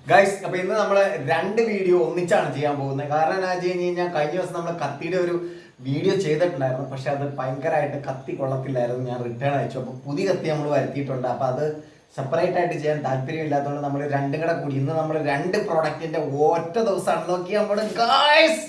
Guys, അപ്പൊ ഇന്ന് നമ്മള് 2 വീഡിയോ ഒന്നിച്ചാണ് ചെയ്യാൻ പോകുന്നത്. കാരണം എന്താ വെച്ച് കഴിഞ്ഞാൽ കഴിഞ്ഞ ദിവസം നമ്മൾ കത്തിയുടെ ഒരു വീഡിയോ ചെയ്തിട്ടുണ്ടായിരുന്നു. പക്ഷെ അത് ഭയങ്കരമായിട്ട് കത്തി കൊള്ളത്തില്ലായിരുന്നു. ഞാൻ റിട്ടേൺ അയച്ചു. അപ്പൊ പുതിയ കത്തി നമ്മൾ വരുത്തിയിട്ടുണ്ട്. അപ്പൊ അത് സെപ്പറേറ്റ് ആയിട്ട് ചെയ്യാൻ താല്പര്യമില്ലാത്തതുകൊണ്ട് നമ്മൾ രണ്ടും കൂടെ കൂടി ഇന്ന് നമ്മൾ 2 പ്രോഡക്റ്റിന്റെ ഒറ്റ ദിവസമാണ് നോക്കിയാൽ നമ്മൾ ഗൈസ്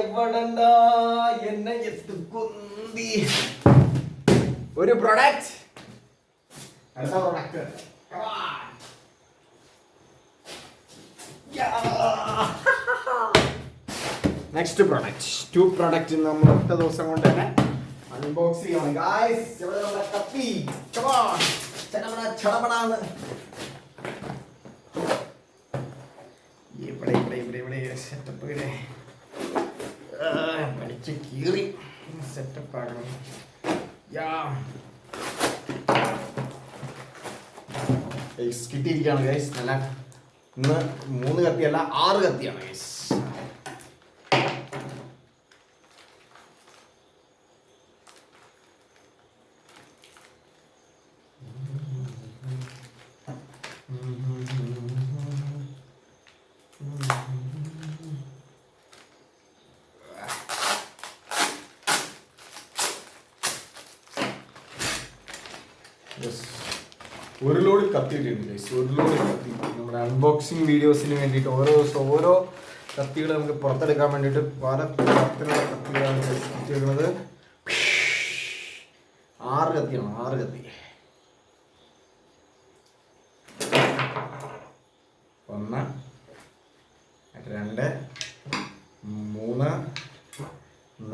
എവിടണ്ട എന്നെ കുന്തി ഒരു പ്രൊഡക്റ്റ്, അടുത്ത പ്രൊഡക്റ്റ്. നെക്സ്റ്റ് പ്രൊഡക്റ്റ്, 2 പ്രൊഡക്റ്റ് നമ്മൾ ഒറ്റ ദിവസം കൊണ്ട് തന്നെ അൺബോക്സ് ചെയ്യണം ഗായ്സ്. ഇവിടെ നമ്മുടെ കത്തി ചടപടാന്ന് ഇവിടെ ഇവിടെ ഇവിടെ ഇവിടെ സെറ്റപ്പ് ഇവിടെ പഠിച്ച് കീറി സെറ്റപ്പ് ആകണം. കിട്ടിയിരിക്കുകയാണ് ഗൈസ്. നല്ല ഇന്ന് 3 കത്തിയല്ല 6 കത്തിയാണ് ഗൈസ്. ഒരു ലോഡ് കത്തിയിട്ടുണ്ട് ഗൈസ്, ഒരു ലോഡ് കത്തി. നമ്മുടെ അൺബോക്സിങ് വീഡിയോസിന് വേണ്ടിയിട്ട് ഓരോ ദിവസം ഓരോ കത്തികൾ നമുക്ക് പുറത്തെടുക്കാൻ വേണ്ടിയിട്ട് പല തരത്തിലുള്ള കത്തികളാണ് കത്തിക്കുന്നത്. 6 കത്തിയാണ്, 6 കത്തി. 1 2 3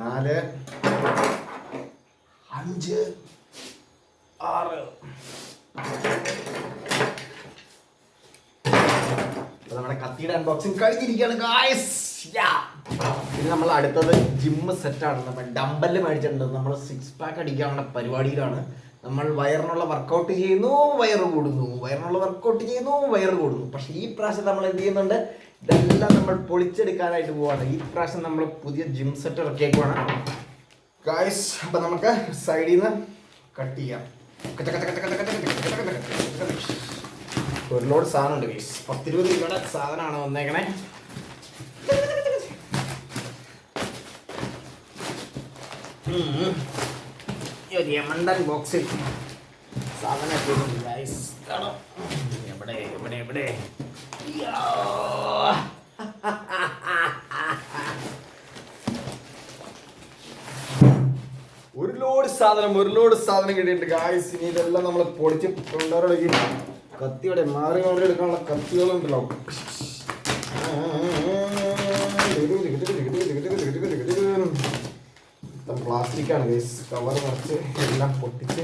4 5 6. നമ്മുടെ കത്തിയുടെ അൺബോക്സിങ് കഴിഞ്ഞിരിക്കുകയാണ് ഗായ്സ്. ഇത് നമ്മൾ അടുത്തത് ജിമ്മ് സെറ്റാണ്. നമ്മൾ ഡമ്പല് മേടിച്ചിട്ടുണ്ട്. നമ്മൾ 6 പാക്ക് അടിക്കാനുള്ള പരിപാടിയിലാണ്. നമ്മൾ വയറിനുള്ള വർക്കൗട്ട് ചെയ്യുന്നു, വയറ് കൂടുന്നു, വയറിനുള്ള വർക്കൗട്ട് ചെയ്യുന്നു, വയറ് കൂടുന്നു. പക്ഷെ ഈ പ്രാവശ്യം നമ്മൾ എന്ത് ചെയ്യുന്നുണ്ട്, ഇതെല്ലാം നമ്മൾ പൊളിച്ചെടുക്കാനായിട്ട് പോവാണ്. ഈ പ്രാവശ്യം നമ്മൾ പുതിയ ജിം സെറ്റ് ഇറക്കിയേക്കുവാണ് ഗായ്സ്. അപ്പം നമുക്ക് സൈഡിൽ നിന്ന് കട്ട് ചെയ്യാം. ഒരു ലോഡ് സാധനം ഉണ്ട് ഗൈസ്. 10-20 കിലോയുടെ സാധനമാണ് വന്നേക്കണേ. ഒരു യമണ്ടൻ ബോക്സിൽ സാധനം എത്തിയിട്ടുണ്ട് ഗൈസ്. എവിടെ എവിടെ എവിടെ ഒരു ലോഡ് സാധനം കിട്ടിയിട്ടുണ്ട് ഗായ്സ്. ഇനി ഇതെല്ലാം നമ്മൾ പൊളിച്ച് കൊണ്ടുവരണമെങ്കിൽ കത്തിയുടെ മാറി മാറി എടുക്കാനുള്ള കത്തികളുണ്ടല്ലോ. പ്ലാസ്റ്റിക്കാണ് ഗൈസ്. കവർ നിറച്ച് എല്ലാം പൊട്ടിച്ച്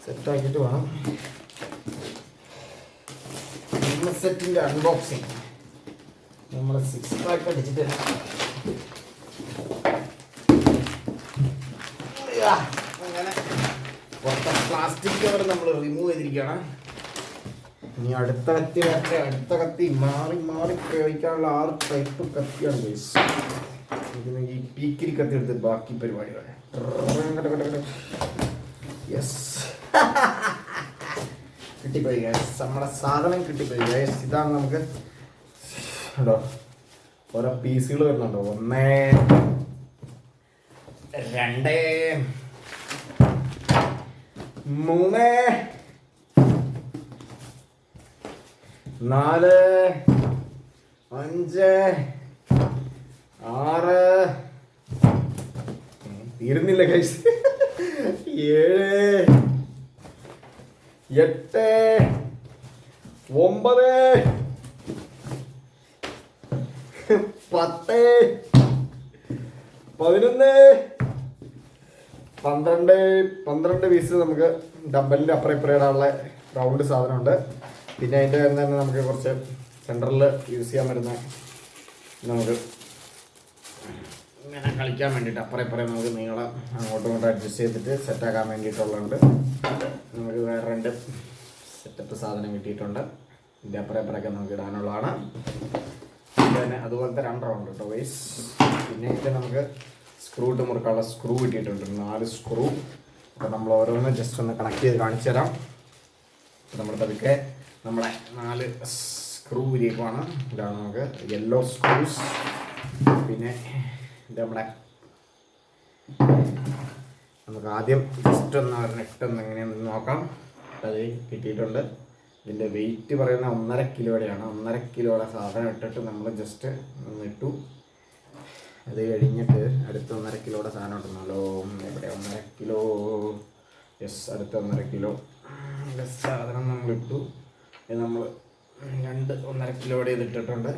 സെറ്റാക്കിയിട്ട് വേണം സെറ്റിൻ്റെ അൺബോക്സിങ്. നമ്മൾ 6 പാക്ക് അടിച്ചിട്ട് അങ്ങനെ പുറത്തെ പ്ലാസ്റ്റിക് കവർ നമ്മൾ റിമൂവ് ചെയ്തിരിക്കുകയാണ്. ഇനി അടുത്ത കത്തി മാറി മാറി ഉപയോഗിക്കാനുള്ള 6 ടൈപ്പ് കത്തിയാണ് ഗൈസ്. ഇതിന് ഈ പീക്കിരി കത്തി എടുത്ത് ബാക്കി പരിപാടികൾ. യെസ്, കിട്ടിപ്പോയി ഗൈസ്. നമ്മുടെ സാധനം കിട്ടിപ്പോയി ഗൈസ്. ഇതാണ് നമുക്ക് കേട്ടോ ഓരോ പീസുകൾ വരുന്നുണ്ടോ. 1 2 3 4 5 6 തീരുന്നില്ല ഗൈസ്. 7 8 9 10 11 12 പീസ് നമുക്ക് ഡമ്പലിൻ്റെ അപ്പുറം ഇപ്പുറം ഇടാനുള്ള റൗണ്ട് സാധനമുണ്ട്. പിന്നെ അതിൻ്റെ തന്നെ നമുക്ക് കുറച്ച് സെൻറ്ററിൽ യൂസ് ചെയ്യാൻ വരുന്ന നമുക്ക് ഇങ്ങനെ കളിക്കാൻ വേണ്ടിയിട്ട് അപ്പുറം ഇപ്പുറം നമുക്ക് നീളം അങ്ങോട്ടും ഇങ്ങോട്ടും അഡ്ജസ്റ്റ് ചെയ്തിട്ട് സെറ്റാക്കാൻ വേണ്ടിയിട്ടുള്ളതുണ്ട്. നമുക്ക് വേറെ 2 സെറ്റപ്പ് സാധനം കിട്ടിയിട്ടുണ്ട്. ഇതിൻ്റെ അപ്പുറം ഇപ്പുറമൊക്കെ നമുക്ക് ഇടാനുള്ളതാണ്. പിന്നെ അതുപോലത്തെ 2 റൗണ്ട് കേട്ടോ വൈസ്. പിന്നെ ഇത് നമുക്ക് സ്ക്രൂ ഇട്ട് മുറുക്കാനുള്ള സ്ക്രൂ കിട്ടിയിട്ടുണ്ട്. 4 സ്ക്രൂ അപ്പോൾ നമ്മൾ ഓരോന്ന് ജസ്റ്റ് ഒന്ന് കണക്ട് ചെയ്ത് കാണിച്ചു തരാം. നമ്മൾ പതുക്കെ നമ്മളെ 4 സ്ക്രൂ വിരിയക്കുവാണ്. ഇതാണ് നമുക്ക് യെല്ലോ സ്ക്രൂസ്. പിന്നെ ഇത് നമ്മുടെ നമുക്ക് ആദ്യം ജസ്റ്റ് ഒന്ന് നെട്ടൊന്ന് എങ്ങനെയാണെന്ന് നോക്കാം. അത് കിട്ടിയിട്ടുണ്ട്. ഇതിൻ്റെ വെയിറ്റ് പറയുന്ന 1.5 കിലോയുടെയാണ്. 1.5 കിലോയുടെ സാധനം ഇട്ടിട്ട് നമ്മൾ ജസ്റ്റ് ഒന്ന് ഇട്ടു. അത് കഴിഞ്ഞിട്ട് അടുത്ത 1.5 കിലോയുടെ സാധനം ഇട്ടുന്നല്ലോ. എവിടെ 1.5 കിലോ? യെസ്, അടുത്ത 1.5 കിലോ സാധനം നമ്മളിട്ടു. ഇത് നമ്മൾ 1.5 കിലോയുടെ ഇതിട്ടിട്ടുണ്ട്.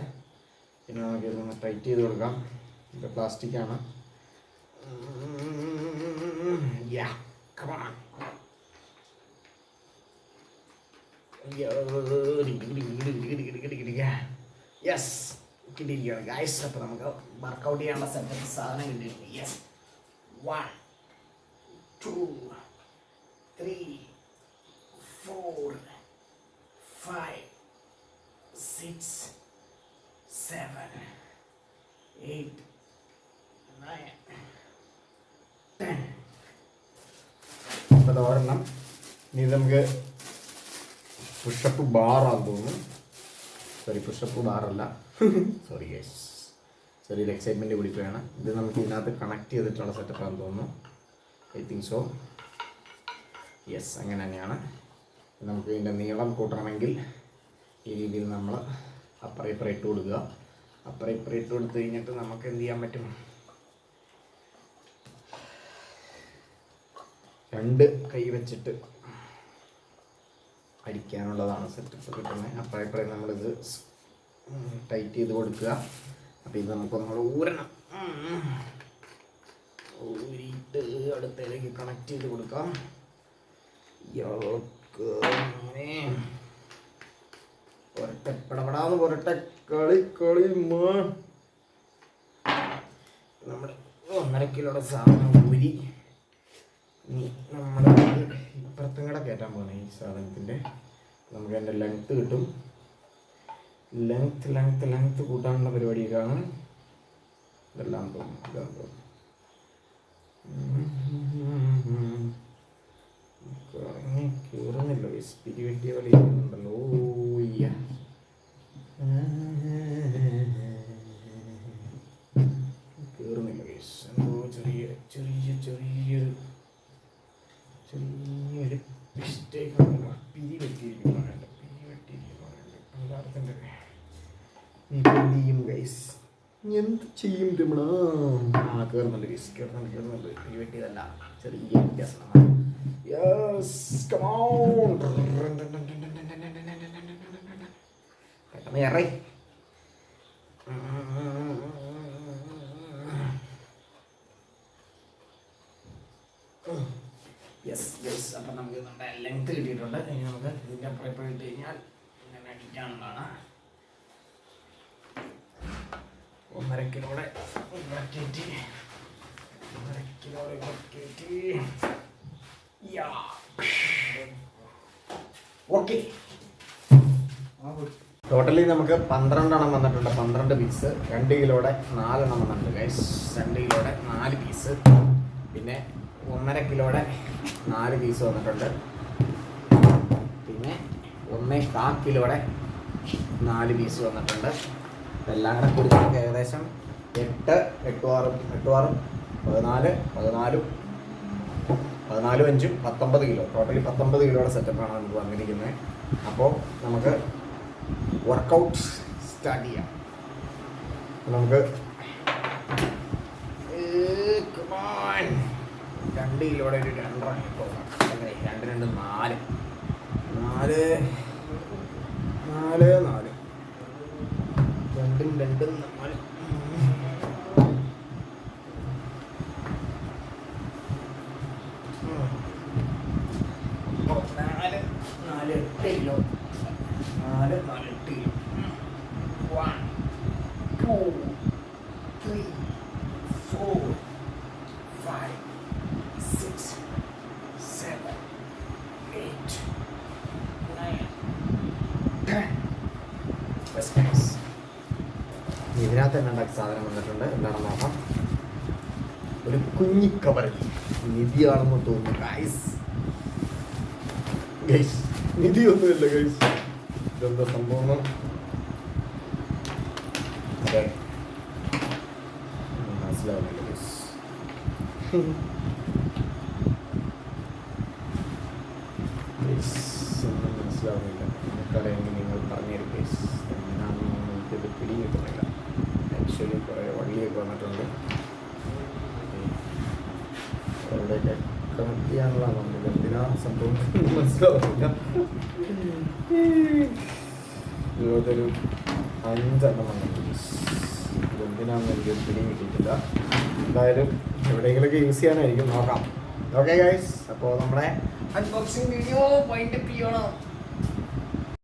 പിന്നെ നമുക്ക് ഇതൊന്ന് ടൈറ്റ് ചെയ്ത് കൊടുക്കാം. ഇത് പ്ലാസ്റ്റിക്കാണ്. യെസ്, കിട്ടിയിരിക്കുകയാണ് ഗൈസ്. അപ്പോൾ നമുക്ക് വർക്കൗട്ട് ചെയ്യാനുള്ള സെറ്റപ്പ് സാധനം കിട്ടിയിട്ടുണ്ട്. യെസ്, 1 2 3 4 5 6 7 8 9 10. അപ്പോൾ ഒരെണ്ണം. ഇനി നമുക്ക് പുഷപ്പ് ബാറാന്ന് തോന്നുന്നു. സോറി, പുഷപ്പ് ബാറല്ല. സോറി ഗൈസ്, ചെറിയൊരു എക്സൈറ്റ്മെൻറ്റ് കൂടിപ്പോയാണ്. ഇത് നമുക്ക് ഇതിനകത്ത് കണക്ട് ചെയ്തിട്ടുള്ള സെറ്റപ്പാണെന്ന് തോന്നുന്നു. I think so. യെസ്, അങ്ങനെ തന്നെയാണ്. നമുക്ക് ഇതിൻ്റെ നീളം കൂട്ടണമെങ്കിൽ ഈ രീതിയിൽ നമ്മൾ അപ്പുറം ഇപ്പുറം ഇട്ട് കൊടുക്കുക. അപ്പുറം ഇപ്പുറം ഇട്ട് കൊടുത്തു കഴിഞ്ഞിട്ട് നമുക്ക് എന്ത് ചെയ്യാൻ പറ്റും? 2 കൈ വെച്ചിട്ട് അടിക്കാനുള്ളതാണ് സെറ്റപ്പ് കിട്ടുന്നത്. അപ്പുറം ഇപ്പുറം നമ്മളിത് ടൈറ്റ് ചെയ്ത് കൊടുക്കുക. അപ്പോൾ ഇത് നമുക്ക് നമ്മൾ ഊരണം. ഊരിയിട്ട് അടുത്തേക്ക് കണക്ട് ചെയ്ത് കൊടുക്കാം. ഒരട്ടെ പടപടാന്ന് ഒരട്ടെ കളി നമ്മൾ 1.5 കിലോയുടെ സാധനം ഊരി നമ്മൾ ഇപ്പുറത്തും കൂടെ കയറ്റാൻ പോകുന്നത്. ഈ സാധനത്തിൻ്റെ നമുക്ക് അതിൻ്റെ ലെങ്ത്ത് കിട്ടും. ലെങ്ത്ത് കൂട്ടാനുള്ള പരിപാടിയൊക്കെയാണ് ഇതെല്ലാം തോന്നുന്നു. കയറുന്നില്ല, പിരി വെട്ടിയ പോലെ ഇരിക്കുന്നുണ്ടല്ലോ. കയറുന്നില്ല ഗൈസ്. എന്തോ ചെറിയൊരു മിസ്റ്റേക്കാണല്ലോ. പിരി വെട്ടിയിരിക്കുന്നു. എല്ലാത്തിൻ്റെ എന്ത് ചെയ്യും ഗൈസ്? എന്ത് ചെയ്യും രമണ? കയറുന്നുണ്ട് ഗൈസ്, കയറുന്നുണ്ട്. പിരി വെട്ടിയതല്ല, ചെറിയ വ്യത്യാസമാണ്. Yes, come on. പെട്ടെന്ന് ഇറങ്ങി. യെസ്, അപ്പം നമുക്ക് നമ്മുടെ ലെങ്ത് കിട്ടിയിട്ടുണ്ട്. ഇനി നമുക്ക് ഇതിൻ്റെ അപ്പുറം ഇപ്പോൾ ഇട്ട് കഴിഞ്ഞാൽ ഇങ്ങനെ അടിക്കാനുള്ളതാണ്. 1.5 കിലോയുടെ കയറ്റി. ഓക്കെ, ടോട്ടലി നമുക്ക് 12 എണ്ണം വന്നിട്ടുണ്ട്. 12 പീസ്. 2 കിലോയുടെ 4 എണ്ണം വന്നിട്ടുണ്ട് ഗൈസ്. 2 കിലോയുടെ 4 പീസ്. പിന്നെ 1.5 കിലോയുടെ 4 പീസ് വന്നിട്ടുണ്ട്. പിന്നെ 1.25 കിലോയുടെ 4 പീസ് വന്നിട്ടുണ്ട്. ഇതെല്ലാം കൂടെ കൂടി നമുക്ക് ഏകദേശം 8 6 14 5 19 കിലോ. ടോട്ടലി 19 കിലോയുടെ സെറ്റപ്പാണ് നമുക്ക് വന്നിരിക്കുന്നത്. അപ്പോൾ നമുക്ക് വർക്കൗട്ട് സ്റ്റാർട്ട് ചെയ്യാം. നമുക്ക് 2 കിലോയുടെ ഒരു 2 പോകാം. 2 4 4 2 4 ഇതിനകത്ത് തന്നെ ഉണ്ടാക്കിയ സാധനം വന്നിട്ടുണ്ട്. എന്താണെന്ന് നോക്കാം. ഒരു കുഞ്ഞി കവറിൽ നിധിയാണെന്ന് തോന്നുന്നു ഗൈസ്. നിധിയൊന്നുമില്ല ഗൈസ്, ഇതെന്താ സംഭവം മനസ്സിലാവുന്നില്ല ഗൈസ്. ഒന്നും മനസ്സിലാവുന്നില്ല. നമുക്കറിയാമെങ്കിൽ നിങ്ങൾ പറഞ്ഞുതരും ഗൈസ്, എങ്ങനെയാണെന്ന് നമുക്കിത് പിടിയും കിട്ടുന്നില്ല. ആക്ച്വലി കുറേ വള്ളിയൊക്കെ വന്നിട്ടുണ്ട്. അവിടെയൊക്കെ കണക്ട് ചെയ്യാനുള്ളതാണ്. എന്തിനാ സംഭവം മനസ്സിലാവുന്നില്ല. ഇതൊരു 5 എണ്ണം വന്നിട്ടുണ്ട്. ഇതെന്തിനാണെന്ന് എനിക്ക് പിടിയും കിട്ടിയിട്ടില്ല. എന്തായാലും എവിടെയെങ്കിലുമൊക്കെ യൂസ് ചെയ്യാനായിരിക്കും, നോക്കാം. ഓക്കെ ഗൈസ്, അപ്പോൾ നമ്മുടെ അൺബോക്സിങ് വീഡിയോ വൈൻഡപ്പ് ചെയ്യണം.